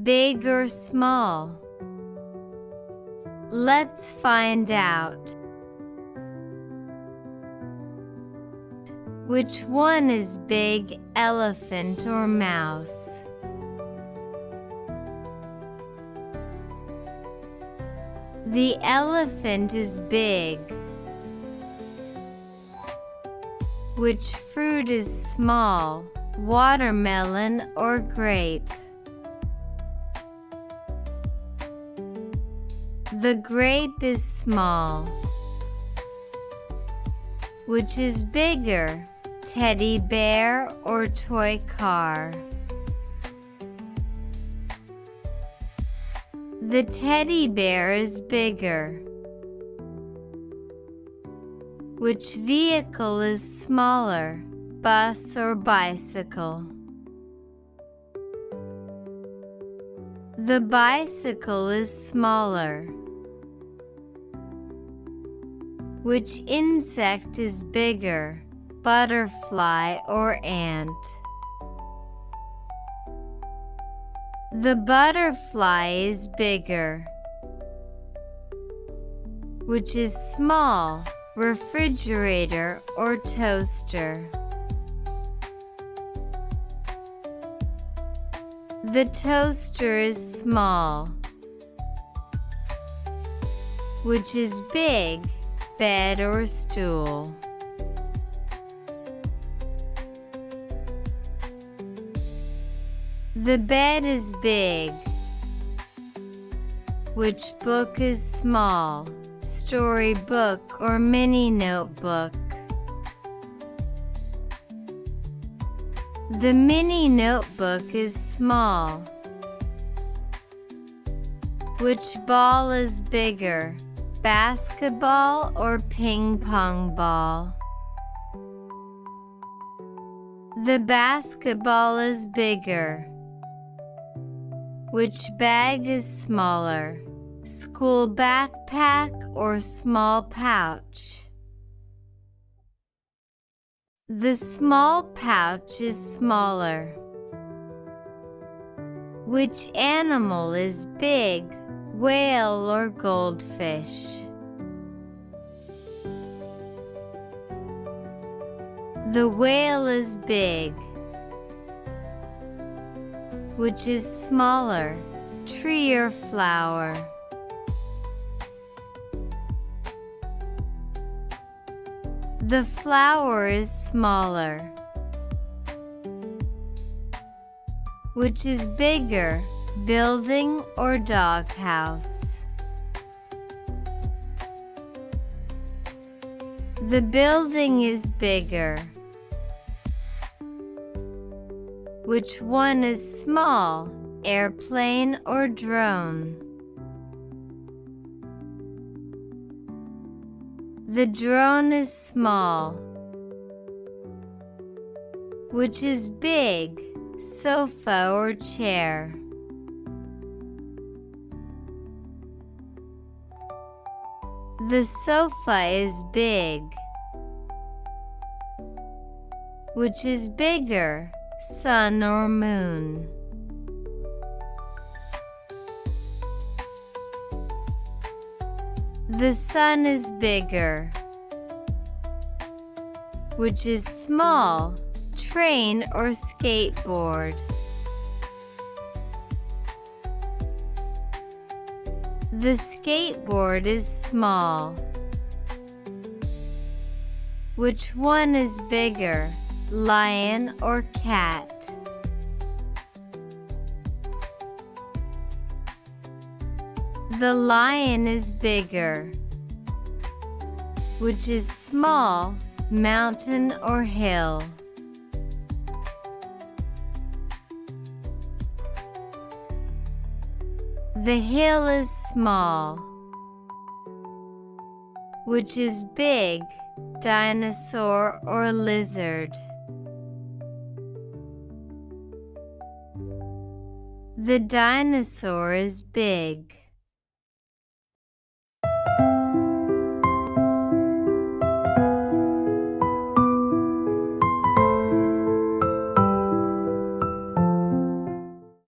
big or small? Let's find out. Which one is big, elephant or mouse? The elephant is big. Which fruit is small, watermelon or grape? The grape is small. Which is bigger, teddy bear or toy car? The teddy bear is bigger. Which vehicle is smaller, bus or bicycle? The bicycle is smaller. Which insect is bigger, butterfly or ant? The butterfly is bigger. Which is small, refrigerator or toaster? The toaster is small. Which is big, bed or stool? The bed is big. Which book is small, storybook or mini notebook? The mini notebook is small. Which ball is bigger, basketball or ping pong ball? The basketball is bigger. Which bag is smaller, school backpack or small pouch? The small pouch is smaller. Which animal is big, whale or goldfish? The whale is big. Which is smaller, tree or flower? The flower is smaller. Which is bigger, building or doghouse? The building is bigger. Which one is small, airplane or drone? The drone is small. Which is big, sofa or chair? The sofa is big. Which is bigger, sun or moon? The sun is bigger. Which is small, train or skateboard? The skateboard is small. Which one is bigger, lion or cat? The lion is bigger. Which is small, mountain or hill? The hill is small. Which is big, dinosaur or lizard? The dinosaur is big.